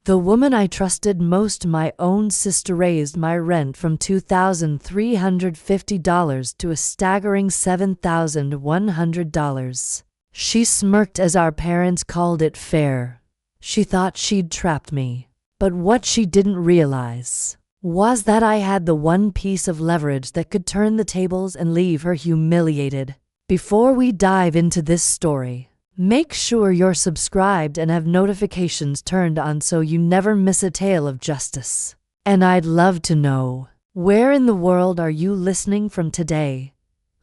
The woman I trusted most, my own sister, raised my rent from $2,350 to a staggering $7,100. She smirked as our parents called it fair. She thought she'd trapped me. But what she didn't realize was that I had the one piece of leverage that could turn the tables and leave her humiliated. Before we dive into this story, make sure you're subscribed and have notifications turned on so you never miss a tale of justice. And I'd love to know, where in the world are you listening from today?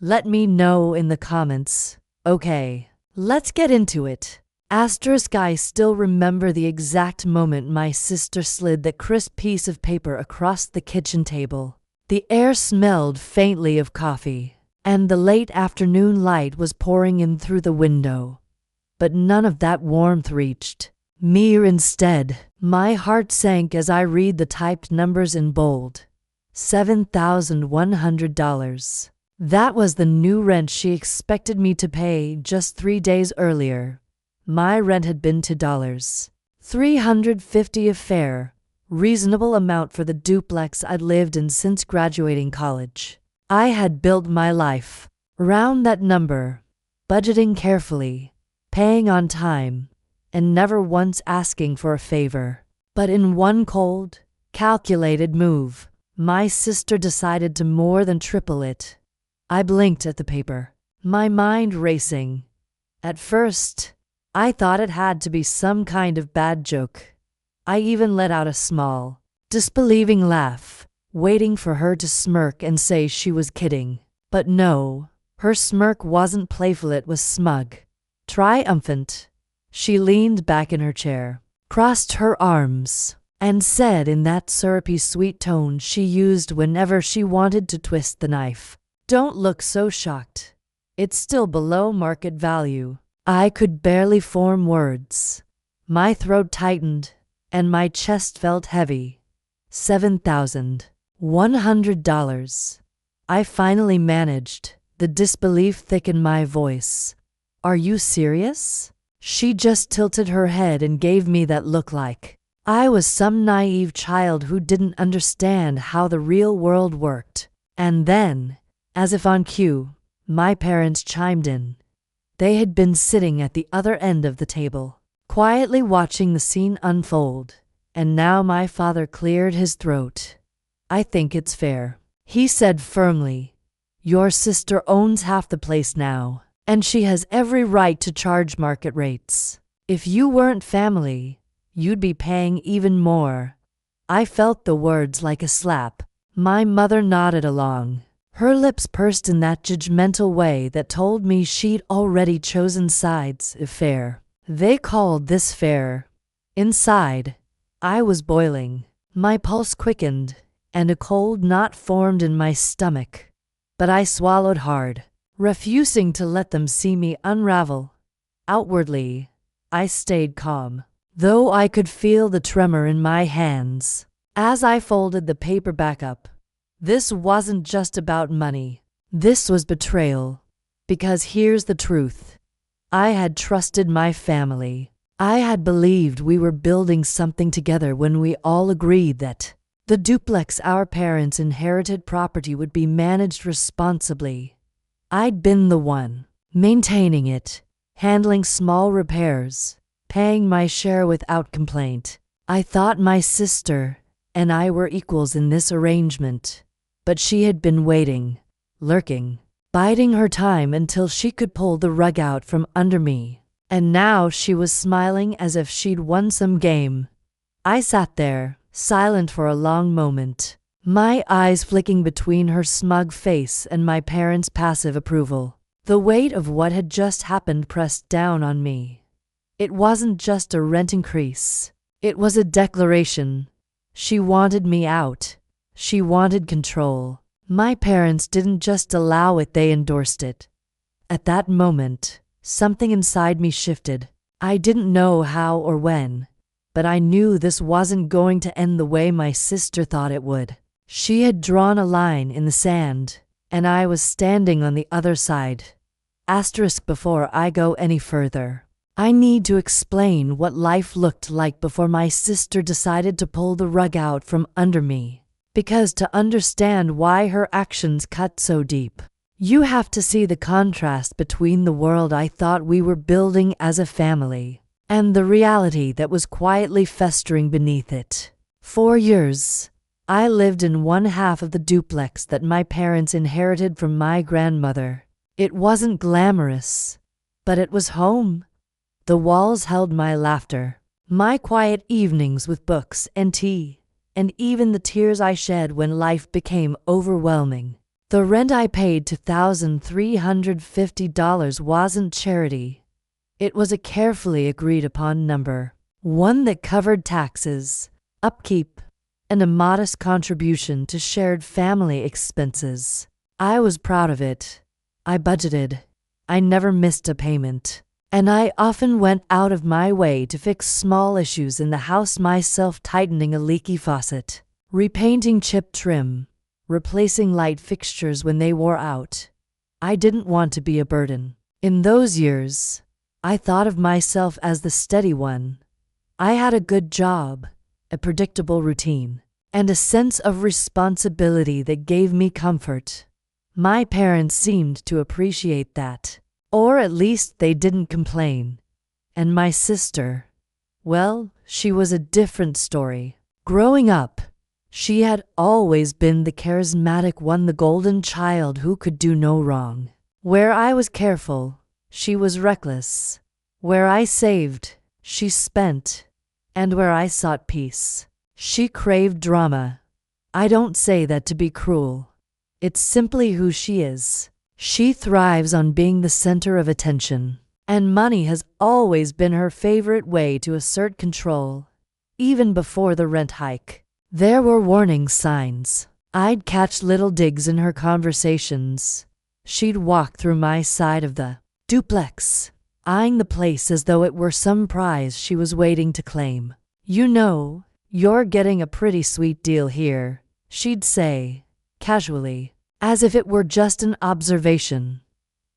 Let me know in the comments. Okay, let's get into it. I still remember the exact moment my sister slid the crisp piece of paper across the kitchen table. The air smelled faintly of coffee, and the late afternoon light was pouring in through the window. But none of that warmth reached me. Instead, my heart sank as I read the typed numbers in bold. $7,100. That was the new rent she expected me to pay just 3 days earlier. My rent had been $350, a fair, reasonable amount for the duplex I'd lived in since graduating college. I had built my life around that number, budgeting carefully, paying on time, and never once asking for a favor. But in one cold, calculated move, my sister decided to more than triple it. I blinked at the paper, my mind racing. At first, I thought it had to be some kind of bad joke. I even let out a small, disbelieving laugh, waiting for her to smirk and say she was kidding. But no, her smirk wasn't playful, it was smug, triumphant. She leaned back in her chair, crossed her arms, and said in that syrupy sweet tone she used whenever she wanted to twist the knife, "Don't look so shocked. It's still below market value." I could barely form words. My throat tightened, and my chest felt heavy. $7,100. I finally managed, the disbelief thick in my voice. "Are you serious?" She just tilted her head and gave me that look like I was some naive child who didn't understand how the real world worked. And then, as if on cue, my parents chimed in. They had been sitting at the other end of the table, quietly watching the scene unfold, and now my father cleared his throat. "I think it's fair," he said firmly. "Your sister owns half the place now, and she has every right to charge market rates. If you weren't family, you'd be paying even more." I felt the words like a slap. My mother nodded along, her lips pursed in that judgmental way that told me she'd already chosen sides. If fair, they called this fair. Inside, I was boiling. My pulse quickened, and a cold knot formed in my stomach. But I swallowed hard, refusing to let them see me unravel. Outwardly, I stayed calm, though I could feel the tremor in my hands as I folded the paper back up. This wasn't just about money. This was betrayal. Because here's the truth. I had trusted my family. I had believed we were building something together when we all agreed that the duplex our parents inherited property would be managed responsibly. I'd been the one maintaining it, handling small repairs, paying my share without complaint. I thought my sister and I were equals in this arrangement. But she had been waiting, lurking, biding her time until she could pull the rug out from under me. And now she was smiling as if she'd won some game. I sat there, silent for a long moment, my eyes flicking between her smug face and my parents' passive approval. The weight of what had just happened pressed down on me. It wasn't just a rent increase. It was a declaration. She wanted me out. She wanted control. My parents didn't just allow it, they endorsed it. At that moment, something inside me shifted. I didn't know how or when, but I knew this wasn't going to end the way my sister thought it would. She had drawn a line in the sand, and I was standing on the other side. Before I go any further, I need to explain what life looked like before my sister decided to pull the rug out from under me. Because to understand why her actions cut so deep, you have to see the contrast between the world I thought we were building as a family and the reality that was quietly festering beneath it. For years, I lived in one half of the duplex that my parents inherited from my grandmother. It wasn't glamorous, but it was home. The walls held my laughter, my quiet evenings with books and tea, and even the tears I shed when life became overwhelming. The rent I paid $2,350 wasn't charity. It was a carefully agreed upon number, one that covered taxes, upkeep, and a modest contribution to shared family expenses. I was proud of it. I budgeted. I never missed a payment. And I often went out of my way to fix small issues in the house myself, tightening a leaky faucet, repainting chipped trim, replacing light fixtures when they wore out. I didn't want to be a burden. In those years, I thought of myself as the steady one. I had a good job, a predictable routine, and a sense of responsibility that gave me comfort. My parents seemed to appreciate that. Or at least they didn't complain. And my sister, well, she was a different story. Growing up, she had always been the charismatic one, the golden child who could do no wrong. Where I was careful, she was reckless. Where I saved, she spent. And where I sought peace, she craved drama. I don't say that to be cruel. It's simply who she is. She thrives on being the center of attention, and money has always been her favorite way to assert control. Even before the rent hike, there were warning signs. I'd catch little digs in her conversations. She'd walk through my side of the duplex, eyeing the place as though it were some prize she was waiting to claim. "You know, you're getting a pretty sweet deal here," she'd say, casually, as if it were just an observation.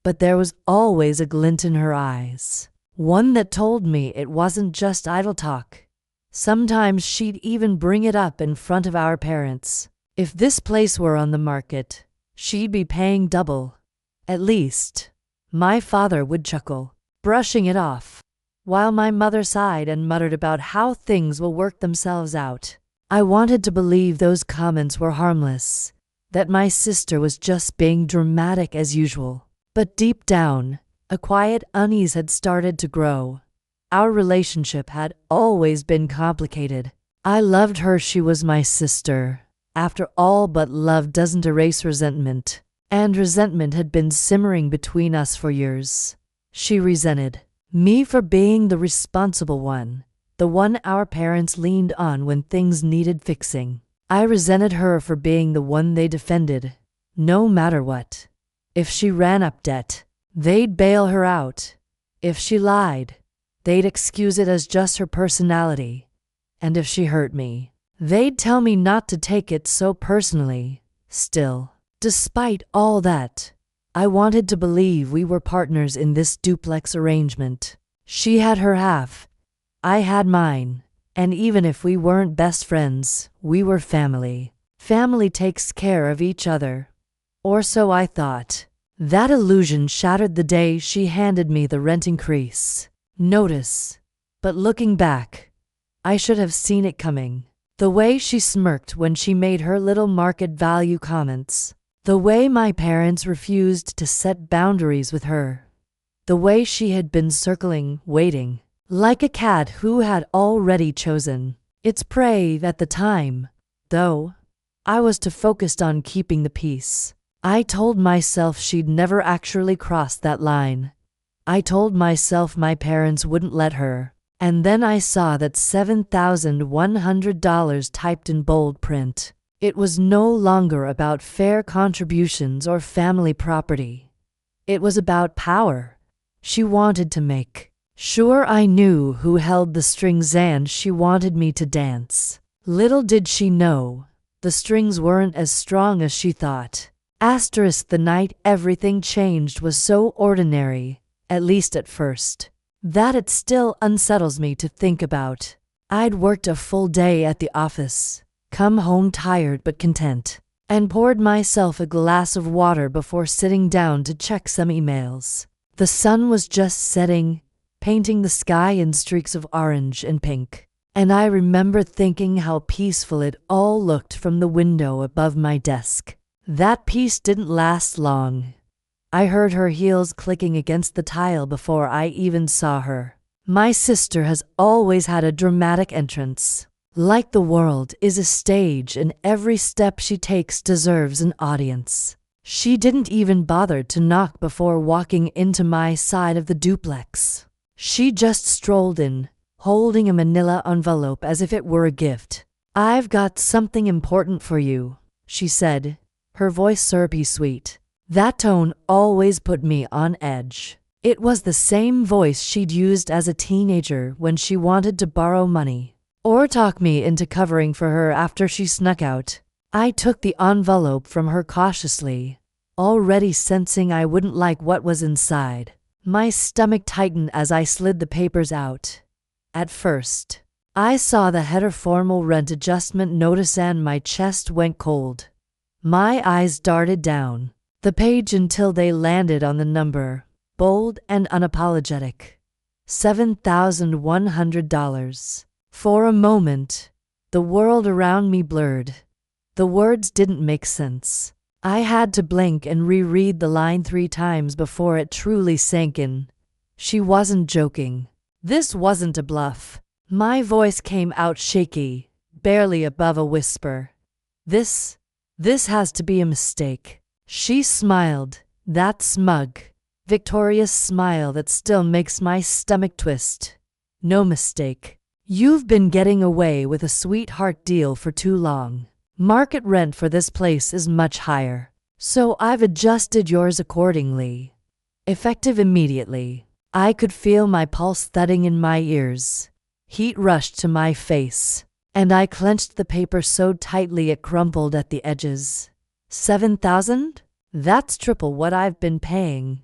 But there was always a glint in her eyes, one that told me it wasn't just idle talk. Sometimes she'd even bring it up in front of our parents. If this place were on the market, she'd be paying double. At least, my father would chuckle, brushing it off, while my mother sighed and muttered about how things will work themselves out. I wanted to believe those comments were harmless, that my sister was just being dramatic as usual. But deep down, a quiet unease had started to grow. Our relationship had always been complicated. I loved her, she was my sister. After all, but love doesn't erase resentment. And resentment had been simmering between us for years. She resented me for being the responsible one, the one our parents leaned on when things needed fixing. I resented her for being the one they defended, no matter what. If she ran up debt, they'd bail her out. If she lied, they'd excuse it as just her personality. And if she hurt me, they'd tell me not to take it so personally. Still, despite all that, I wanted to believe we were partners in this duplex arrangement. She had her half, I had mine. And even if we weren't best friends, we were family. Family takes care of each other. Or so I thought. That illusion shattered the day she handed me the rent increase notice. But looking back, I should have seen it coming. The way she smirked when she made her little market value comments. The way my parents refused to set boundaries with her. The way she had been circling, waiting, like a cat who had already chosen its prey at the time. Though I was too focused on keeping the peace. I told myself she'd never actually crossed that line. I told myself my parents wouldn't let her. And then I saw that $7,100 typed in bold print. It was no longer about fair contributions or family property. It was about power. She wanted to make sure I knew who held the strings, and she wanted me to dance. Little did she know, the strings weren't as strong as she thought. The night everything changed was so ordinary, at least at first. that it still unsettles me to think about. I'd worked a full day at the office, come home tired but content, and poured myself a glass of water before sitting down to check some emails. The sun was just setting, painting the sky in streaks of orange and pink, and I remember thinking how peaceful it all looked from the window above my desk. That peace didn't last long. I heard her heels clicking against the tile before I even saw her. My sister has always had a dramatic entrance. Like the world is a stage and every step she takes deserves an audience. She didn't even bother to knock before walking into my side of the duplex. She just strolled in, holding a manila envelope as if it were a gift. "I've got something important for you," she said, her voice syrupy sweet. That tone always put me on edge. It was the same voice she'd used as a teenager when she wanted to borrow money or talk me into covering for her after she snuck out. I took the envelope from her cautiously, already sensing I wouldn't like what was inside. My stomach tightened as I slid the papers out. At first, I saw the header formal rent adjustment notice and my chest went cold. My eyes darted down the page until they landed on the number, bold and unapologetic. $7,100. For a moment, the world around me blurred. The words didn't make sense. I had to blink and reread the line 3 times before it truly sank in. She wasn't joking. This wasn't a bluff. My voice came out shaky, barely above a whisper. This has to be a mistake." She smiled, that smug, victorious smile that still makes my stomach twist. "No mistake. You've been getting away with a sweetheart deal for too long. Market rent for this place is much higher, so I've adjusted yours accordingly." Effective immediately, I could feel my pulse thudding in my ears. Heat rushed to my face, and I clenched the paper so tightly it crumpled at the edges. 7,000? That's triple what I've been paying.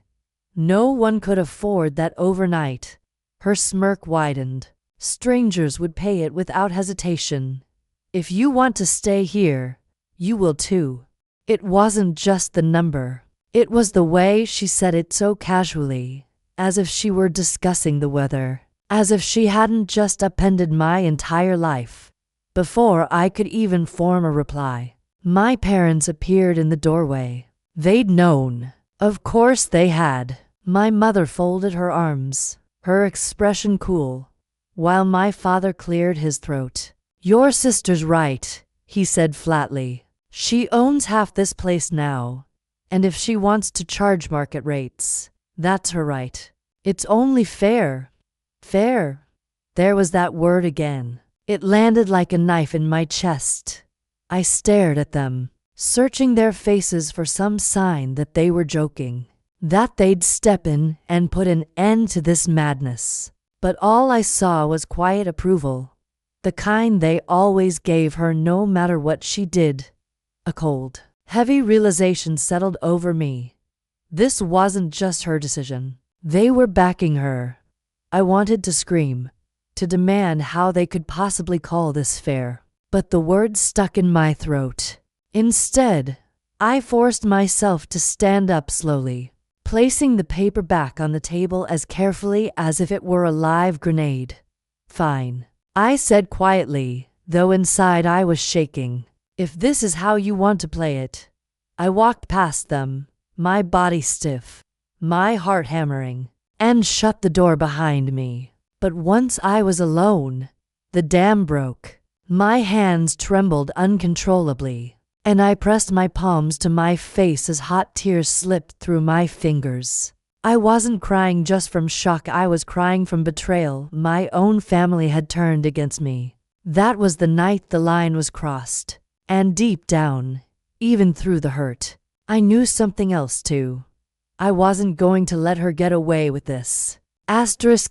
No one could afford that overnight. Her smirk widened. Strangers would pay it without hesitation. "If you want to stay here, you will too." It wasn't just the number. It was the way she said it so casually, as if she were discussing the weather, as if she hadn't just upended my entire life. Before I could even form a reply, my parents appeared in the doorway. They'd known. Of course they had. My mother folded her arms, her expression cool, while my father cleared his throat. "Your sister's right," he said flatly. "She owns half this place now, and if she wants to charge market rates, that's her right. It's only fair." Fair. There was that word again. It landed like a knife in my chest. I stared at them, searching their faces for some sign that they were joking, that they'd step in and put an end to this madness. But all I saw was quiet approval, the kind they always gave her no matter what she did. A cold, heavy realization settled over me. This wasn't just her decision. They were backing her. I wanted to scream, to demand how they could possibly call this fair, but the words stuck in my throat. Instead, I forced myself to stand up slowly, placing the paper back on the table as carefully as if it were a live grenade. "Fine," I said quietly, though inside I was shaking. "If this is how you want to play it." I walked past them, my body stiff, my heart hammering, and shut the door behind me. But once I was alone, the dam broke. My hands trembled uncontrollably, and I pressed my palms to my face as hot tears slipped through my fingers. I wasn't crying just from shock, I was crying from betrayal. My own family had turned against me. That was the night the line was crossed. And deep down, even through the hurt, I knew something else too. I wasn't going to let her get away with this.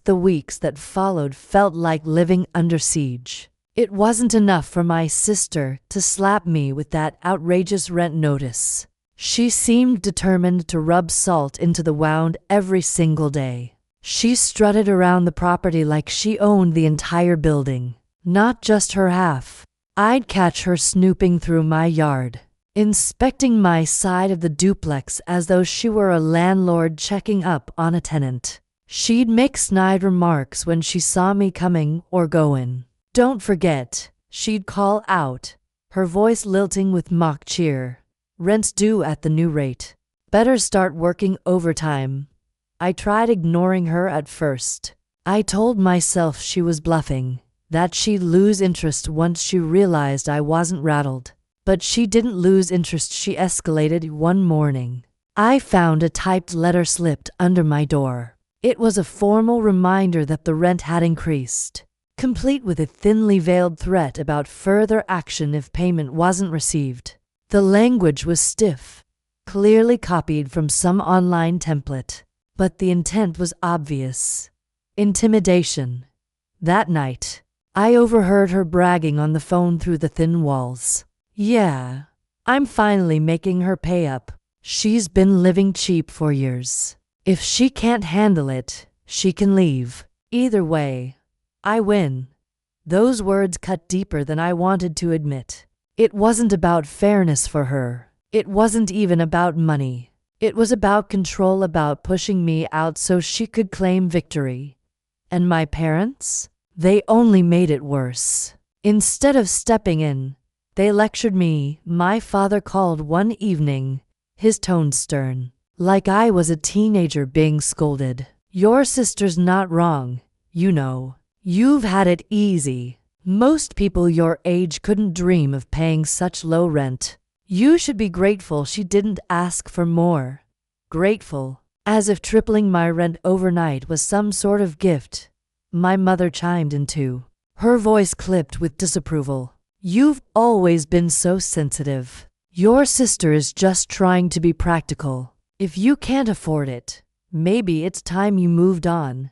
The weeks that followed felt like living under siege. It wasn't enough for my sister to slap me with that outrageous rent notice. She seemed determined to rub salt into the wound every single day. She strutted around the property like she owned the entire building, not just her half. I'd catch her snooping through my yard, inspecting my side of the duplex as though she were a landlord checking up on a tenant. She'd make snide remarks when she saw me coming or going. "Don't forget," she'd call out, her voice lilting with mock cheer. "Rent's due at the new rate. Better start working overtime." I tried ignoring her at first. I told myself she was bluffing, that she'd lose interest once she realized I wasn't rattled. But she didn't lose interest. She escalated one morning. I found a typed letter slipped under my door. It was a formal reminder that the rent had increased, complete with a thinly veiled threat about further action if payment wasn't received. The language was stiff, clearly copied from some online template, but the intent was obvious: intimidation. That night, I overheard her bragging on the phone through the thin walls. "Yeah, I'm finally making her pay up. She's been living cheap for years. If she can't handle it, she can leave. Either way, I win." Those words cut deeper than I wanted to admit. It wasn't about fairness for her. It wasn't even about money. It was about control, about pushing me out so she could claim victory. And my parents? They only made it worse. Instead of stepping in, they lectured me. My father called one evening, his tone stern, like I was a teenager being scolded. "Your sister's not wrong, you know. You've had it easy. Most people your age couldn't dream of paying such low rent. You should be grateful she didn't ask for more." Grateful, as if tripling my rent overnight was some sort of gift. My mother chimed in too, her voice clipped with disapproval. "You've always been so sensitive. Your sister is just trying to be practical. If you can't afford it, maybe it's time you moved on."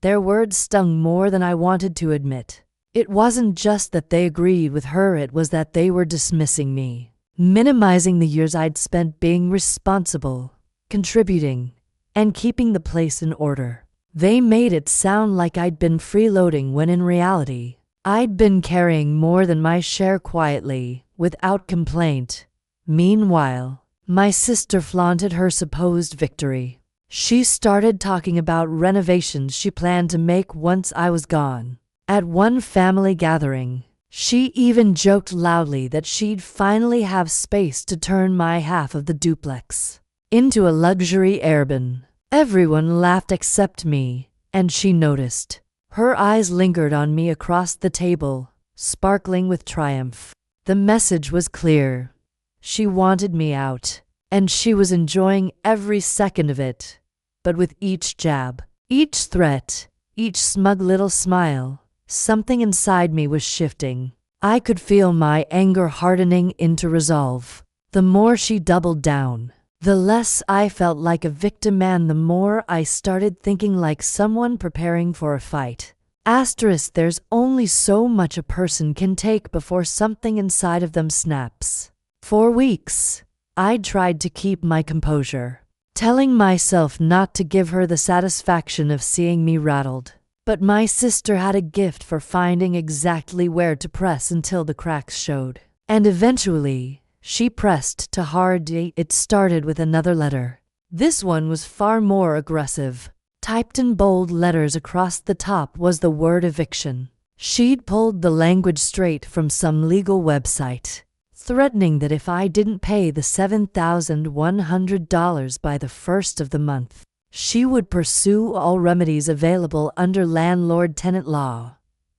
Their words stung more than I wanted to admit. It wasn't just that they agreed with her, it was that they were dismissing me, minimizing the years I'd spent being responsible, contributing, and keeping the place in order. They made it sound like I'd been freeloading when in reality, I'd been carrying more than my share quietly, without complaint. Meanwhile, my sister flaunted her supposed victory. She started talking about renovations she planned to make once I was gone. At one family gathering, she even joked loudly that she'd finally have space to turn my half of the duplex into a luxury Airbnb. Everyone laughed except me, and she noticed. Her eyes lingered on me across the table, sparkling with triumph. The message was clear. She wanted me out, and she was enjoying every second of it. But with each jab, each threat, each smug little smile, something inside me was shifting. I could feel my anger hardening into resolve. The more she doubled down, the less I felt like a victim, and the more I started thinking like someone preparing for a fight. There's only so much a person can take before something inside of them snaps. For weeks, I'd tried to keep my composure, telling myself not to give her the satisfaction of seeing me rattled. But my sister had a gift for finding exactly where to press until the cracks showed. And eventually, she pressed too hard. It started with another letter. This one was far more aggressive. Typed in bold letters across the top was the word eviction. She'd pulled the language straight from some legal website, threatening that if I didn't pay the $7,100 by the first of the month, she would pursue all remedies available under landlord-tenant law.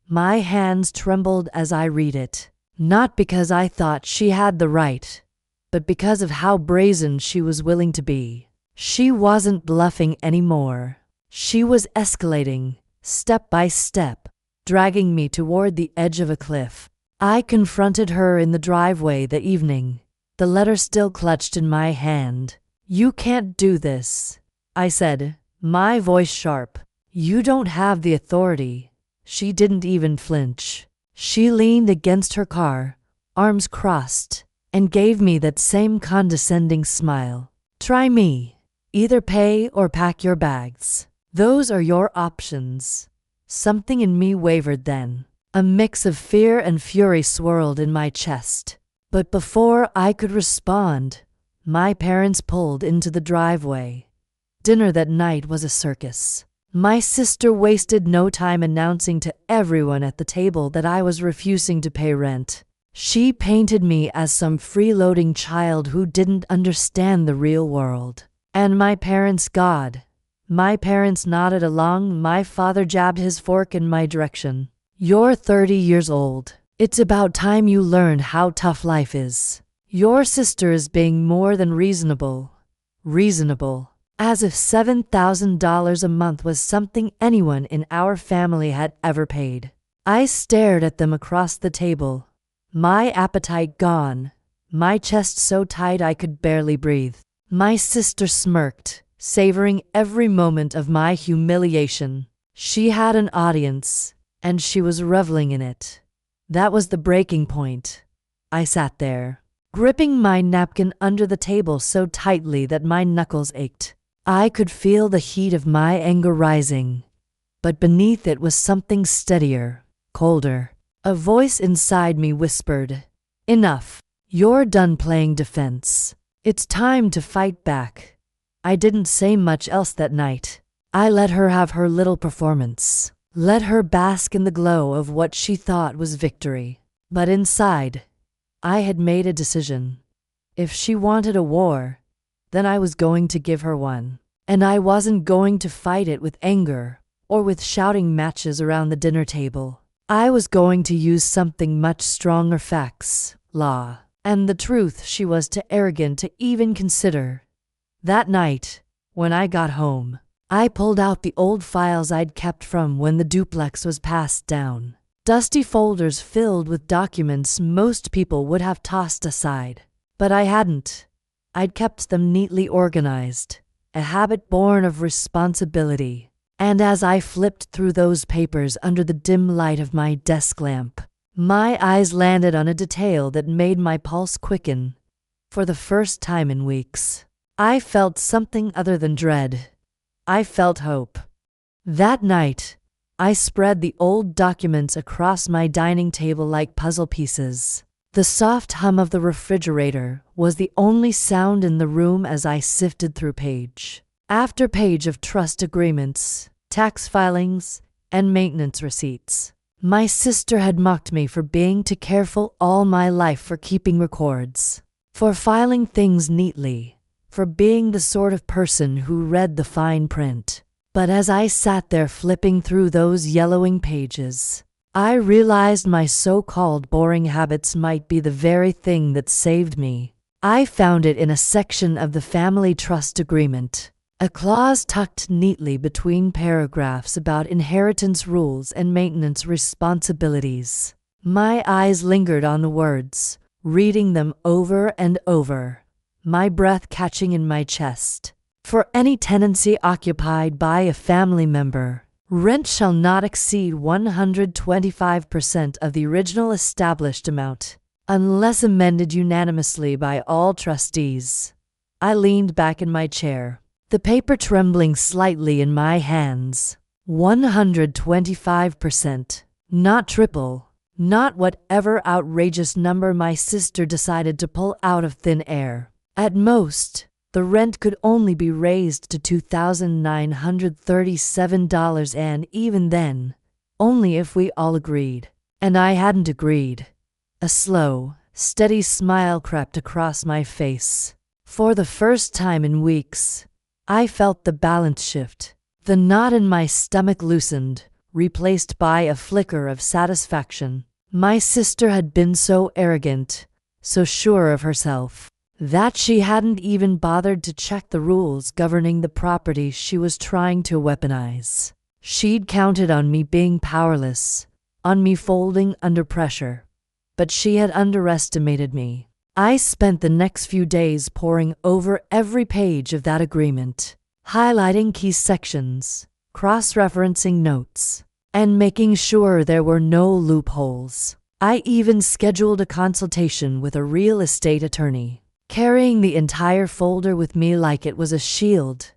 My hands trembled as I read it, not because I thought she had the right, but because of how brazen she was willing to be. She wasn't bluffing anymore. She was escalating, step by step, dragging me toward the edge of a cliff. I confronted her in the driveway the evening, the letter still clutched in my hand. "You can't do this," I said, my voice sharp. "You don't have the authority." She didn't even flinch. She leaned against her car, arms crossed, and gave me that same condescending smile. "Try me. Either pay or pack your bags." Those are your options. Something in me wavered then. A mix of fear and fury swirled in my chest. But before I could respond, my parents pulled into the driveway. Dinner that night was a circus. My sister wasted no time announcing to everyone at the table that I was refusing to pay rent. She painted me as some freeloading child who didn't understand the real world. And my parents nodded along. My father jabbed his fork in my direction. You're 30 years old. It's about time you learned how tough life is. Your sister is being more than reasonable. As if $7,000 a month was something anyone in our family had ever paid. I stared at them across the table, my appetite gone, my chest so tight I could barely breathe. My sister smirked, savoring every moment of my humiliation. She had an audience, and she was reveling in it. That was the breaking point. I sat there, gripping my napkin under the table so tightly that my knuckles ached. I could feel the heat of my anger rising, but beneath it was something steadier, colder. A voice inside me whispered, "Enough. You're done playing defense. It's time to fight back." I didn't say much else that night. I let her have her little performance, let her bask in the glow of what she thought was victory. But inside, I had made a decision. If she wanted a war, then I was going to give her one. And I wasn't going to fight it with anger or with shouting matches around the dinner table. I was going to use something much stronger: facts, law, and the truth she was too arrogant to even consider. That night, when I got home, I pulled out the old files I'd kept from when the duplex was passed down. Dusty folders filled with documents most people would have tossed aside. But I hadn't. I'd kept them neatly organized, a habit born of responsibility. And as I flipped through those papers under the dim light of my desk lamp, my eyes landed on a detail that made my pulse quicken. For the first time in weeks, I felt something other than dread. I felt hope. That night, I spread the old documents across my dining table like puzzle pieces. The soft hum of the refrigerator was the only sound in the room as I sifted through page after page of trust agreements, tax filings, and maintenance receipts. My sister had mocked me for being too careful all my life, for keeping records, for filing things neatly, for being the sort of person who read the fine print. But as I sat there flipping through those yellowing pages, I realized my so-called boring habits might be the very thing that saved me. I found it in a section of the family trust agreement, a clause tucked neatly between paragraphs about inheritance rules and maintenance responsibilities. My eyes lingered on the words, reading them over and over, my breath catching in my chest. For any tenancy occupied by a family member, rent shall not exceed 125% of the original established amount, unless amended unanimously by all trustees. I leaned back in my chair, the paper trembling slightly in my hands. 125%, not triple, not whatever outrageous number my sister decided to pull out of thin air. At most, the rent could only be raised to $2,937, and even then, only if we all agreed. And I hadn't agreed. A slow, steady smile crept across my face. For the first time in weeks, I felt the balance shift. The knot in my stomach loosened, replaced by a flicker of satisfaction. My sister had been so arrogant, so sure of herself, that she hadn't even bothered to check the rules governing the property she was trying to weaponize. She'd counted on me being powerless, on me folding under pressure. But she had underestimated me. I spent the next few days poring over every page of that agreement, highlighting key sections, cross-referencing notes, and making sure there were no loopholes. I even scheduled a consultation with a real estate attorney, carrying the entire folder with me like it was a shield.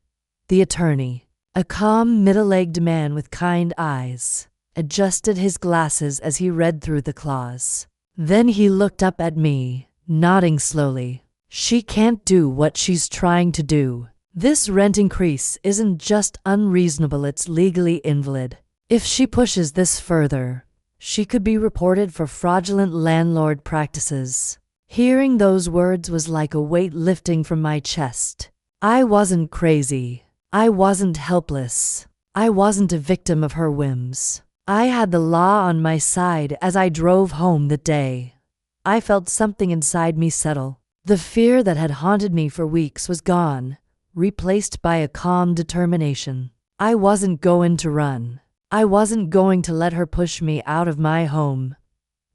The attorney, A calm, middle-aged man with kind eyes adjusted his glasses as he read through the clause. Then he looked up at me, nodding slowly. She can't do what she's trying to do. This rent increase isn't just unreasonable, it's legally invalid. If she pushes this further, she could be reported for fraudulent landlord practices. Hearing those words was like a weight lifting from my chest. I wasn't crazy. I wasn't helpless. I wasn't a victim of her whims. I had the law on my side. As I drove home that day, I felt something inside me settle. The fear that had haunted me for weeks was gone, replaced by a calm determination. I wasn't going to run. I wasn't going to let her push me out of my home.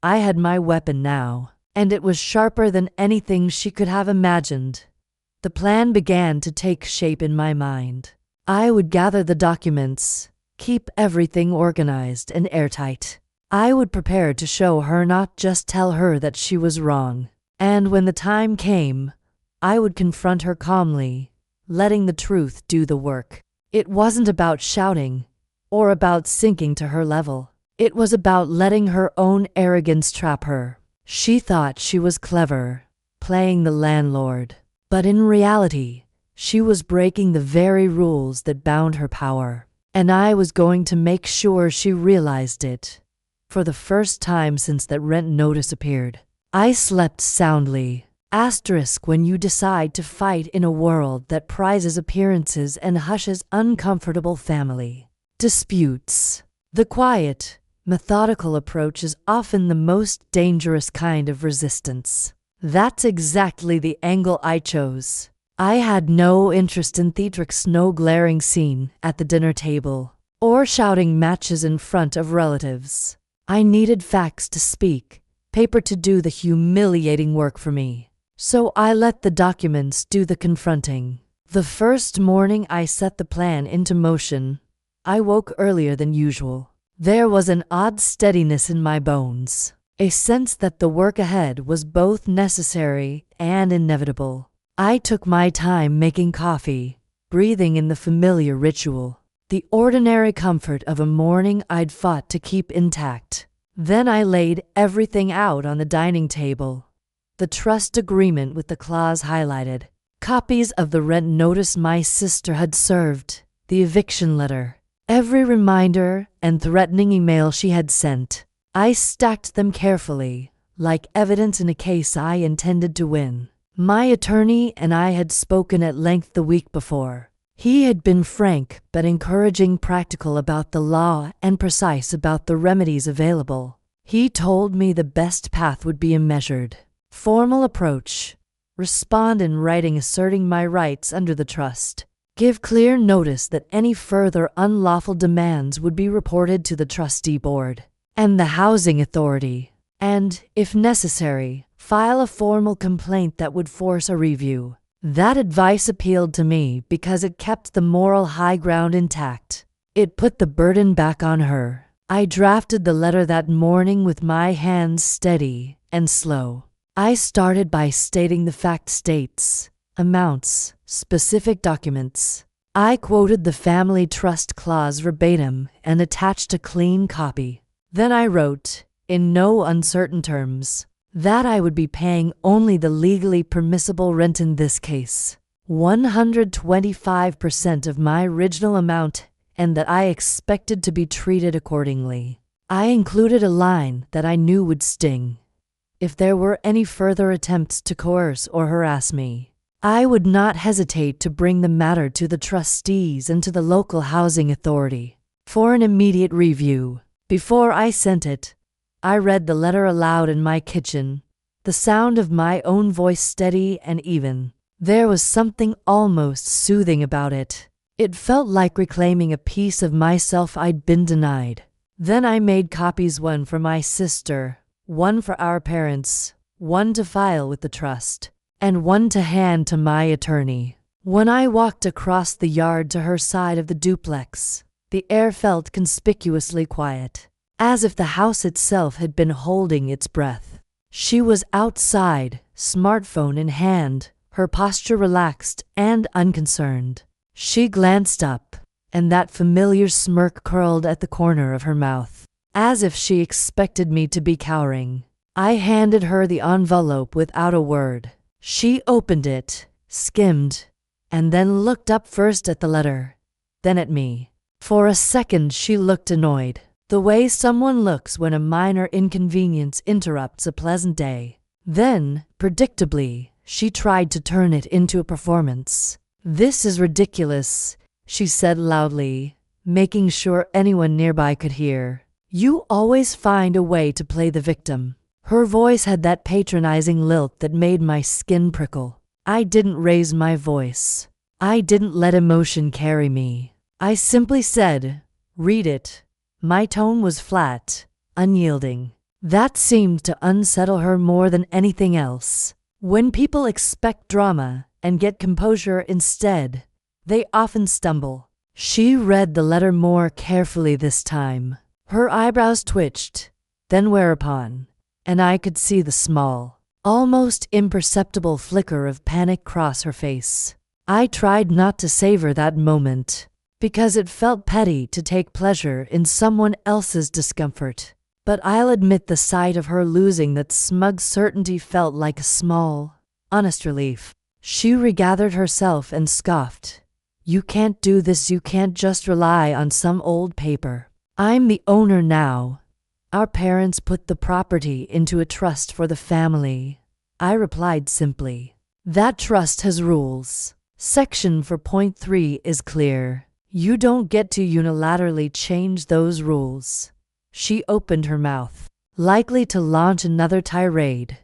I had my weapon now, and it was sharper than anything she could have imagined. The plan began to take shape in my mind. I would gather the documents, keep everything organized and airtight. I would prepare to show her, not just tell her that she was wrong. And when the time came, I would confront her calmly, letting the truth do the work. It wasn't about shouting or about sinking to her level. It was about letting her own arrogance trap her. She thought she was clever, playing the landlord. But in reality, she was breaking the very rules that bound her power. And I was going to make sure she realized it. For the first time since that rent notice appeared, I slept soundly. When you decide to fight in a world that prizes appearances and hushes uncomfortable family disputes. The quiet, methodical approach is often the most dangerous kind of resistance. That's exactly the angle I chose. I had no interest in theatrics, no glaring scene at the dinner table, or shouting matches in front of relatives. I needed facts to speak, paper to do the humiliating work for me. So I let the documents do the confronting. The first morning I set the plan into motion, I woke earlier than usual. There was an odd steadiness in my bones, a sense that the work ahead was both necessary and inevitable. I took my time making coffee, breathing in the familiar ritual, the ordinary comfort of a morning I'd fought to keep intact. Then I laid everything out on the dining table. The trust agreement with the clause highlighted, copies of the rent notice my sister had served, the eviction letter, every reminder and threatening email she had sent. I stacked them carefully, like evidence in a case I intended to win. My attorney and I had spoken at length the week before. He had been frank but encouraging, practical about the law and precise about the remedies available. He told me the best path would be a measured, formal approach. Respond in writing asserting my rights under the trust. Give clear notice that any further unlawful demands would be reported to the trustee board and the housing authority. And, if necessary, file a formal complaint that would force a review. That advice appealed to me because it kept the moral high ground intact. It put the burden back on her. I drafted the letter that morning with my hands steady and slow. I started by stating the fact dates, amounts, specific documents. I quoted the family trust clause verbatim and attached a clean copy. Then I wrote, in no uncertain terms, that I would be paying only the legally permissible rent in this case, 125% of my original amount, and that I expected to be treated accordingly. I included a line that I knew would sting. If there were any further attempts to coerce or harass me, I would not hesitate to bring the matter to the trustees and to the local housing authority for an immediate review. Before I sent it, I read the letter aloud in my kitchen, the sound of my own voice steady and even. There was something almost soothing about it. It felt like reclaiming a piece of myself I'd been denied. Then I made copies, one for my sister, one for our parents, one to file with the trust, and one to hand to my attorney. When I walked across the yard to her side of the duplex, the air felt conspicuously quiet, as if the house itself had been holding its breath. She was outside, smartphone in hand, her posture relaxed and unconcerned. She glanced up, and that familiar smirk curled at the corner of her mouth, as if she expected me to be cowering. I handed her the envelope without a word. She opened it, skimmed, and then looked up first at the letter, then at me. For a second she looked annoyed, the way someone looks when a minor inconvenience interrupts a pleasant day. Then, predictably, she tried to turn it into a performance. "This is ridiculous," she said loudly, making sure anyone nearby could hear. "You always find a way to play the victim." Her voice had that patronizing lilt that made my skin prickle. I didn't raise my voice. I didn't let emotion carry me. I simply said, "Read it." My tone was flat, unyielding. That seemed to unsettle her more than anything else. When people expect drama and get composure instead, they often stumble. She read the letter more carefully this time. Her eyebrows twitched, then whereupon, and I could see the small, almost imperceptible flicker of panic cross her face. I tried not to savor that moment, because it felt petty to take pleasure in someone else's discomfort. But I'll admit the sight of her losing that smug certainty felt like a small, honest relief. She regathered herself and scoffed. "You can't do this, you can't just rely on some old paper. I'm the owner now. Our parents put the property into a trust for the family." I replied simply. "That trust has rules. Section 4.3 is clear. You don't get to unilaterally change those rules." She opened her mouth, likely to launch another tirade.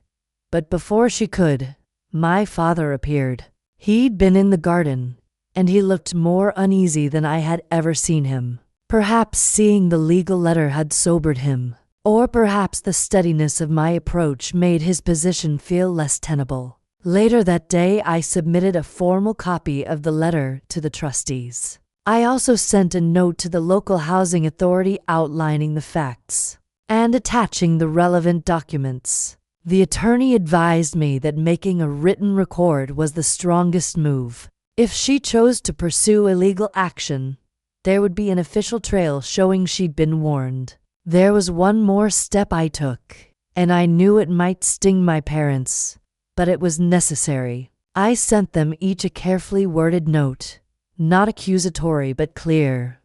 But before she could, my father appeared. He'd been in the garden, and he looked more uneasy than I had ever seen him. Perhaps seeing the legal letter had sobered him, or perhaps the steadiness of my approach made his position feel less tenable. Later that day, I submitted a formal copy of the letter to the trustees. I also sent a note to the local housing authority outlining the facts and attaching the relevant documents. The attorney advised me that making a written record was the strongest move. If she chose to pursue illegal action, there would be an official trail showing she'd been warned. There was one more step I took, and I knew it might sting my parents, but it was necessary. I sent them each a carefully worded note. Not accusatory but clear.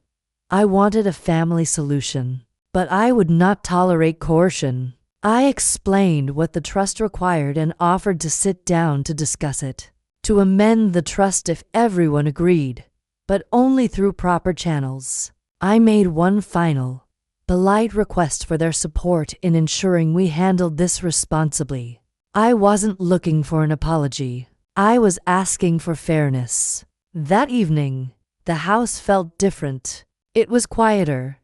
I wanted a family solution, but I would not tolerate coercion. I explained what the trust required and offered to sit down to discuss it. To amend the trust if everyone agreed, but only through proper channels. I made one final, polite request for their support in ensuring we handled this responsibly. I wasn't looking for an apology. I was asking for fairness. That evening, the house felt different. It was quieter,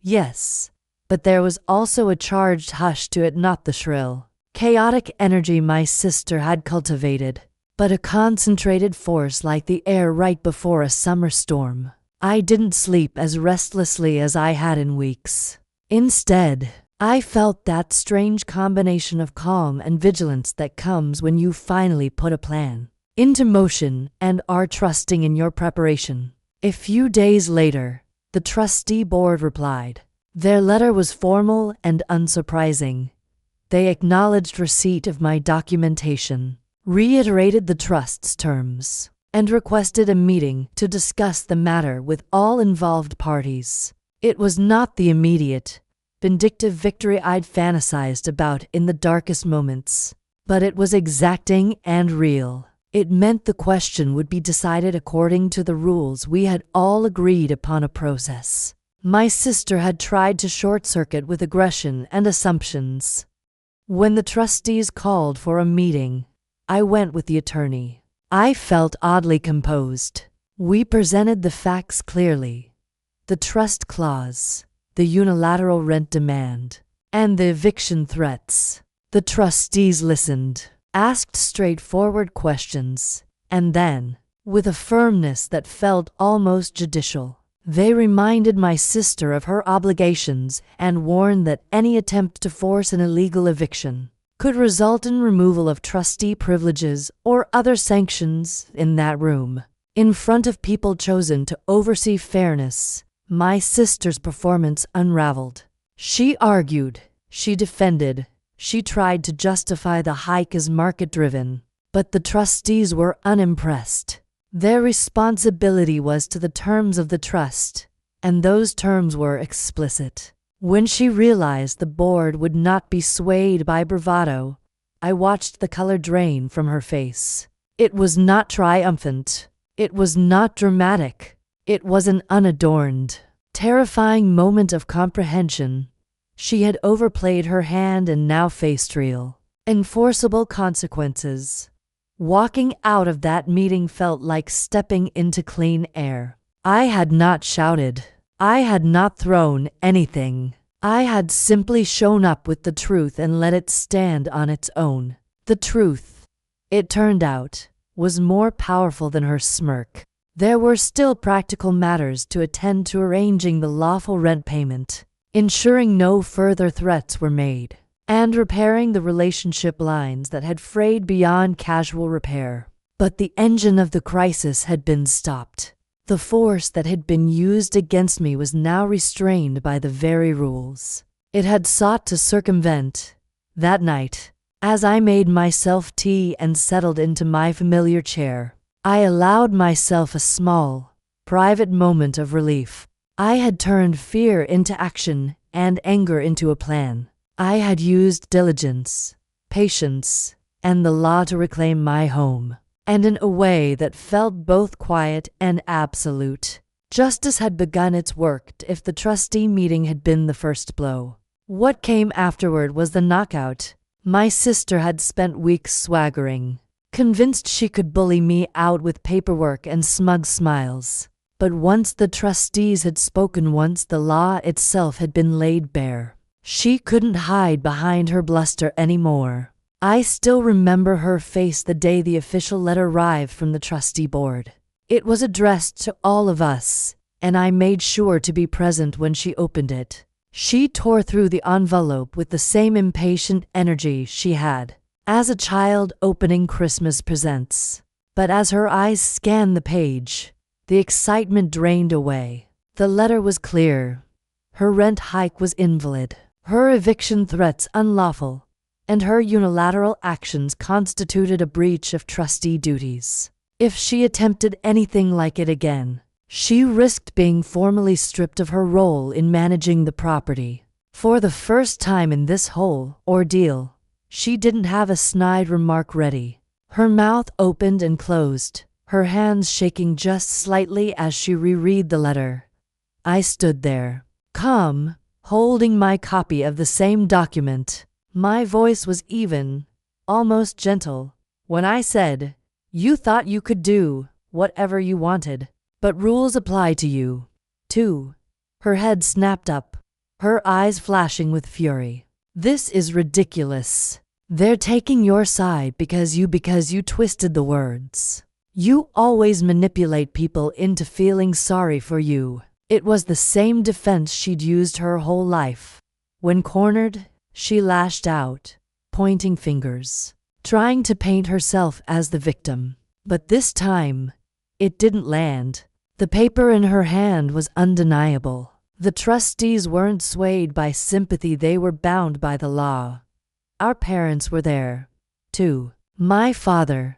yes, but there was also a charged hush to it, not the shrill, chaotic energy my sister had cultivated, but a concentrated force like the air right before a summer storm. I didn't sleep as restlessly as I had in weeks. Instead, I felt that strange combination of calm and vigilance that comes when you finally put a plan into motion and are trusting in your preparation. A few days later, the trustee board replied. Their letter was formal and unsurprising. They acknowledged receipt of my documentation, reiterated the trust's terms, and requested a meeting to discuss the matter with all involved parties. It was not the immediate, vindictive victory I'd fantasized about in the darkest moments, but it was exacting and real. It meant the question would be decided according to the rules we had all agreed upon. A process my sister had tried to short-circuit with aggression and assumptions. When the trustees called for a meeting, I went with the attorney. I felt oddly composed. We presented the facts clearly. The trust clause, the unilateral rent demand, and the eviction threats. The trustees listened, asked straightforward questions, and then, with a firmness that felt almost judicial, they reminded my sister of her obligations and warned that any attempt to force an illegal eviction could result in removal of trustee privileges or other sanctions. In that room, In front of people chosen to oversee fairness, my sister's performance unraveled. She argued, she defended, she tried to justify the hike as market-driven, but the trustees were unimpressed. Their responsibility was to the terms of the trust, and those terms were explicit. When she realized the board would not be swayed by bravado, I watched the color drain from her face. It was not triumphant. It was not dramatic. It was an unadorned, terrifying moment of comprehension. She had overplayed her hand and now faced real, enforceable consequences. Walking out of that meeting felt like stepping into clean air. I had not shouted. I had not thrown anything. I had simply shown up with the truth and let it stand on its own. The truth, it turned out, was more powerful than her smirk. There were still practical matters to attend to: arranging the lawful rent payment, ensuring no further threats were made, and repairing the relationship lines that had frayed beyond casual repair. But the engine of the crisis had been stopped. The force that had been used against me was now restrained by the very rules it had sought to circumvent. That night, as I made myself tea and settled into my familiar chair, I allowed myself a small, private moment of relief. I had turned fear into action and anger into a plan. I had used diligence, patience, and the law to reclaim my home, and in a way that felt both quiet and absolute. Justice had begun its work if the trustee meeting had been the first blow. What came afterward was the knockout. My sister had spent weeks swaggering, convinced she could bully me out with paperwork and smug smiles. But once the trustees had spoken, once the law itself had been laid bare, she couldn't hide behind her bluster anymore. I still remember her face the day the official letter arrived from the trustee board. It was addressed to all of us, and I made sure to be present when she opened it. She tore through the envelope with the same impatient energy she had as a child opening Christmas presents. But as her eyes scanned the page, the excitement drained away. The letter was clear. Her rent hike was invalid, her eviction threats unlawful, and her unilateral actions constituted a breach of trustee duties. If she attempted anything like it again, she risked being formally stripped of her role in managing the property. For the first time in this whole ordeal, she didn't have a snide remark ready. Her mouth opened and closed, her hands shaking just slightly as she reread the letter. I stood there, calm, holding my copy of the same document. My voice was even, almost gentle, when I said, "You thought you could do whatever you wanted, but rules apply to you, too." Her head snapped up, her eyes flashing with fury. "This is ridiculous. They're taking your side because you twisted the words. You always manipulate people into feeling sorry for you." It was the same defense she'd used her whole life. When cornered, she lashed out, pointing fingers, trying to paint herself as the victim. But this time, it didn't land. The paper in her hand was undeniable. The trustees weren't swayed by sympathy, they were bound by the law. Our parents were there, too. My father,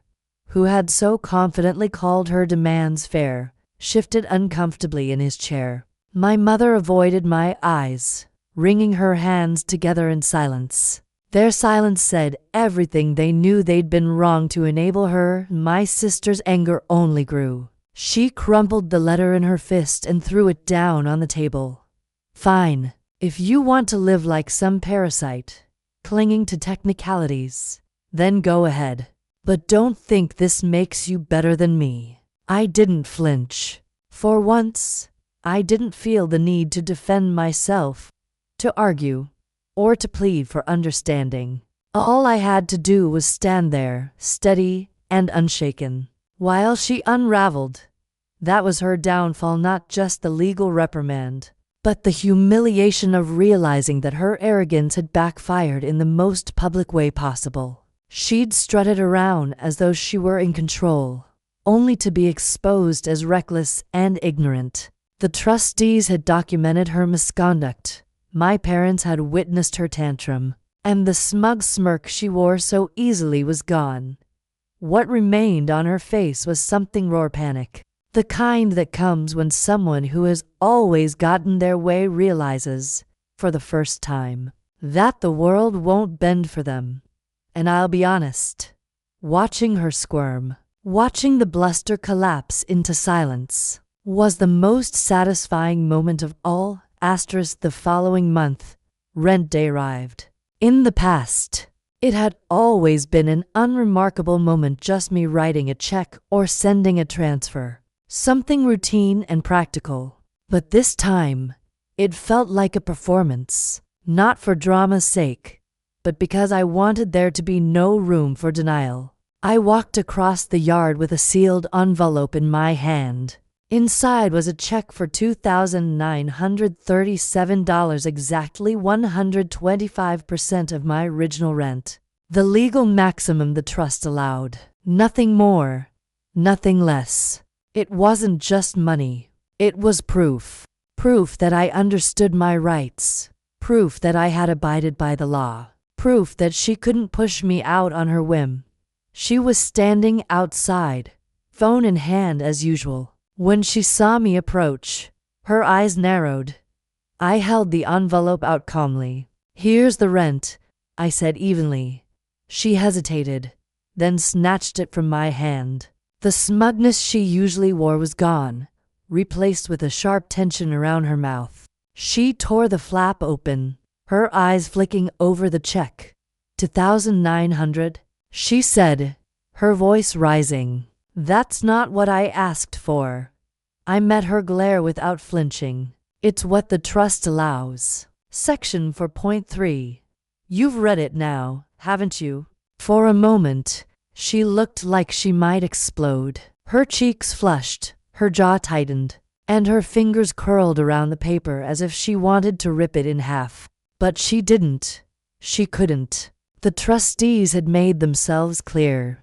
who had so confidently called her demands fair, shifted uncomfortably in his chair. My mother avoided my eyes, wringing her hands together in silence. Their silence said everything they knew. They'd been wrong to enable her. My sister's anger only grew. She crumpled the letter in her fist and threw it down on the table. "Fine. If you want to live like some parasite, clinging to technicalities, then go ahead. But don't think this makes you better than me." I didn't flinch. For once, I didn't feel the need to defend myself, to argue, or to plead for understanding. All I had to do was stand there, steady and unshaken, while she unraveled. That was her downfall, not just the legal reprimand, but the humiliation of realizing that her arrogance had backfired in the most public way possible. She'd strutted around as though she were in control, only to be exposed as reckless and ignorant. The trustees had documented her misconduct. My parents had witnessed her tantrum, and the smug smirk she wore so easily was gone. What remained on her face was something raw panic, the kind that comes when someone who has always gotten their way realizes, for the first time, that the world won't bend for them. And I'll be honest, watching her squirm, watching the bluster collapse into silence, was the most satisfying moment of all. The following month, rent day arrived. In the past, it had always been an unremarkable moment, just me writing a check or sending a transfer. Something routine and practical. But this time, it felt like a performance, not for drama's sake, but because I wanted there to be no room for denial. I walked across the yard with a sealed envelope in my hand. Inside was a check for $2,937, exactly 125% of my original rent. The legal maximum the trust allowed. Nothing more, nothing less. It wasn't just money. It was proof. Proof that I understood my rights. Proof that I had abided by the law. Proof that she couldn't push me out on her whim. She was standing outside, phone in hand as usual. When she saw me approach, her eyes narrowed. I held the envelope out calmly. "Here's the rent," I said evenly. She hesitated, then snatched it from my hand. The smugness she usually wore was gone, replaced with a sharp tension around her mouth. She tore the flap open, her eyes flicking over the check. $2,900, she said, her voice rising. "That's not what I asked for." I met her glare without flinching. "It's what the trust allows." Section 4.3. You've read it now, haven't you? For a moment, she looked like she might explode. Her cheeks flushed, her jaw tightened, and her fingers curled around the paper as if she wanted to rip it in half. But she didn't. She couldn't. The trustees had made themselves clear.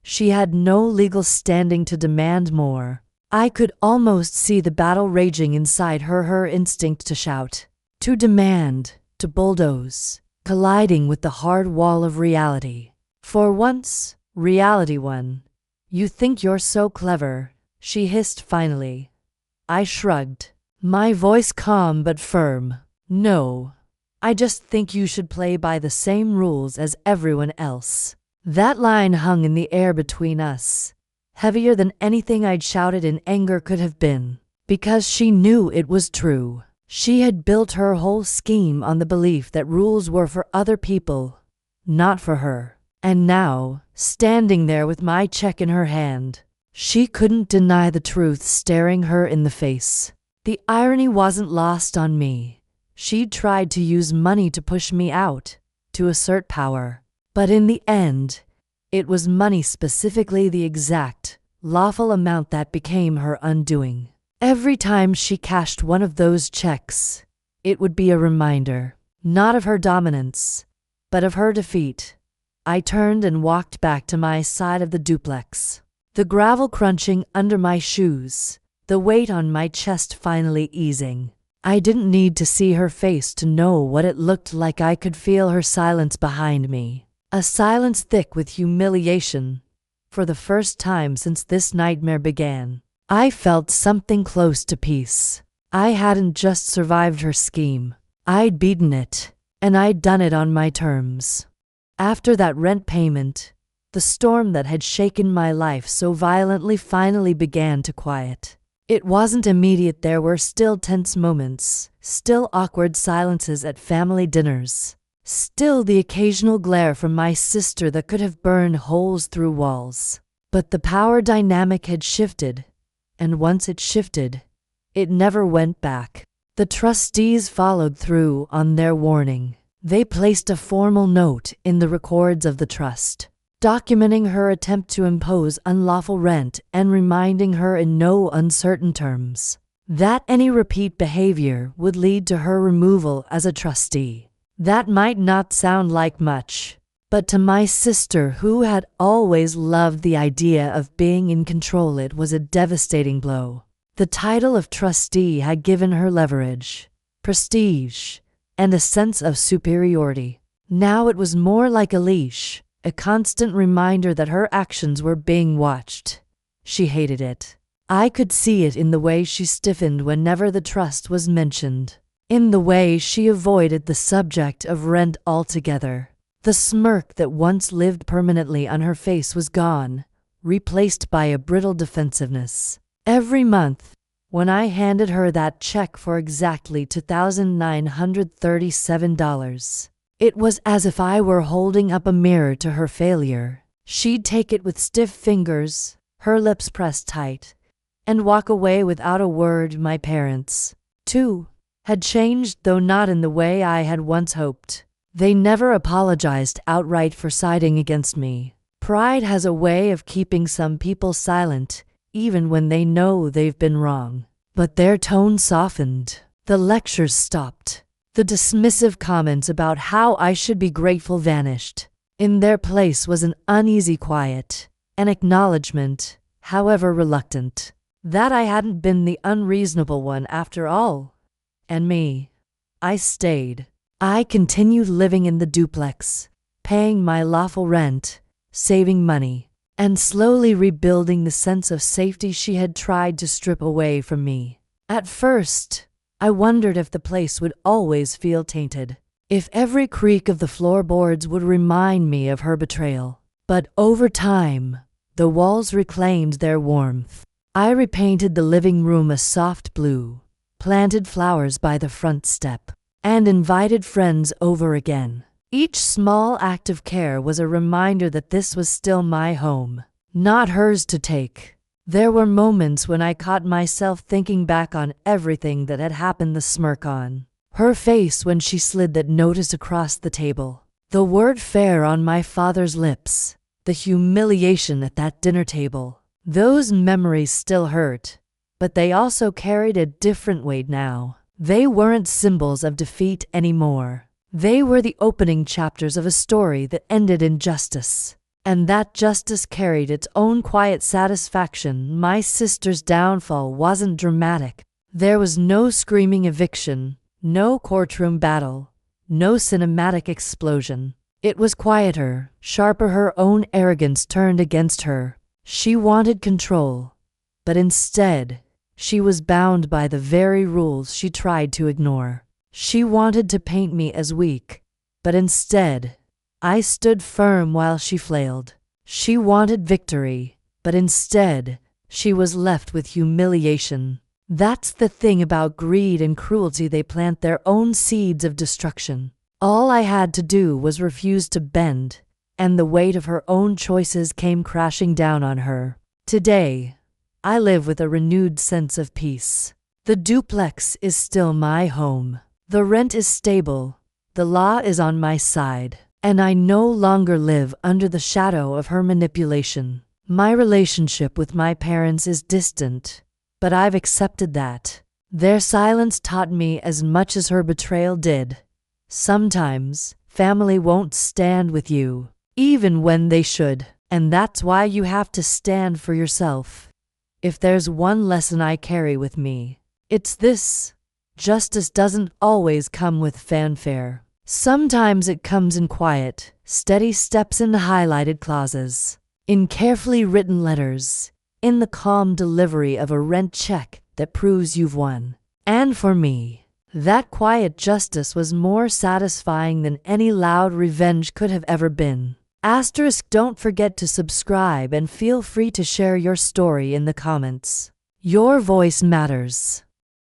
She had no legal standing to demand more. I could almost see the battle raging inside her, her instinct to shout, to demand, to bulldoze, colliding with the hard wall of reality. For once, reality won. "You think you're so clever," she hissed finally. I shrugged, my voice calm but firm. "No, I just think you should play by the same rules as everyone else." That line hung in the air between us, heavier than anything I'd shouted in anger could have been, because she knew it was true. She had built her whole scheme on the belief that rules were for other people, not for her. And now, standing there with my check in her hand, she couldn't deny the truth staring her in the face. The irony wasn't lost on me. She'd tried to use money to push me out, to assert power. But in the end, it was money, specifically the exact, lawful amount, that became her undoing. Every time she cashed one of those checks, it would be a reminder, not of her dominance, but of her defeat. I turned and walked back to my side of the duplex, the gravel crunching under my shoes, the weight on my chest finally easing. I didn't need to see her face to know what it looked like. I could feel her silence behind me. A silence thick with humiliation. For the first time since this nightmare began, I felt something close to peace. I hadn't just survived her scheme. I'd beaten it, and I'd done it on my terms. After that rent payment, the storm that had shaken my life so violently finally began to quiet. It wasn't immediate. There were still tense moments, still awkward silences at family dinners. Still the occasional glare from my sister that could have burned holes through walls. But the power dynamic had shifted, and once it shifted, it never went back. The trustees followed through on their warning. They placed a formal note in the records of the trust, documenting her attempt to impose unlawful rent and reminding her in no uncertain terms that any repeat behavior would lead to her removal as a trustee. That might not sound like much, But to my sister, who had always loved the idea of being in control, it was a devastating blow. The title of trustee had given her leverage, prestige, and a sense of superiority. Now it was more like a leash, a constant reminder that her actions were being watched. She hated it. I could see it in the way she stiffened whenever the trust was mentioned, in the way she avoided the subject of rent altogether. The smirk that once lived permanently on her face was gone, replaced by a brittle defensiveness. Every month, when I handed her that check for exactly $2,937, it was as if I were holding up a mirror to her failure. She'd take it with stiff fingers, her lips pressed tight, and walk away without a word. My parents, too, had changed, though not in the way I had once hoped. They never apologized outright for siding against me. Pride has a way of keeping some people silent, even when they know they've been wrong. But their tone softened. The lectures stopped. The dismissive comments about how I should be grateful vanished. In their place was an uneasy quiet, an acknowledgement, however reluctant, that I hadn't been the unreasonable one after all. And me, I stayed. I continued living in the duplex, paying my lawful rent, saving money, and slowly rebuilding the sense of safety she had tried to strip away from me. At first, I wondered if the place would always feel tainted, if every creak of the floorboards would remind me of her betrayal. But over time, the walls reclaimed their warmth. I repainted the living room a soft blue, planted flowers by the front step, and invited friends over again. Each small act of care was a reminder that this was still my home, not hers to take. There were moments when I caught myself thinking back on everything that had happened. The smirk on her face when she slid that notice across the table, the word fair on my father's lips, the humiliation at that dinner table. Those memories still hurt, but they also carried a different weight now. They weren't symbols of defeat anymore. They were the opening chapters of a story that ended in justice. And that justice carried its own quiet satisfaction. My sister's downfall wasn't dramatic. There was no screaming eviction, no courtroom battle, no cinematic explosion. It was quieter, sharper. Her own arrogance turned against her. She wanted control, but instead, she was bound by the very rules she tried to ignore. She wanted to paint me as weak, but instead, I stood firm while she flailed. She wanted victory, but instead, she was left with humiliation. That's the thing about greed and cruelty. They plant their own seeds of destruction. All I had to do was refuse to bend, and the weight of her own choices came crashing down on her. Today, I live with a renewed sense of peace. The duplex is still my home. The rent is stable. The law is on my side. And I no longer live under the shadow of her manipulation. My relationship with my parents is distant, but I've accepted that. Their silence taught me as much as her betrayal did. Sometimes, family won't stand with you, even when they should. And that's why you have to stand for yourself. If there's one lesson I carry with me, it's this: justice doesn't always come with fanfare. Sometimes it comes in quiet, steady steps, in highlighted clauses, in carefully written letters, in the calm delivery of a rent check that proves you've won. And for me, that quiet justice was more satisfying than any loud revenge could have ever been. Don't forget to subscribe and feel free to share your story in the comments. Your voice matters.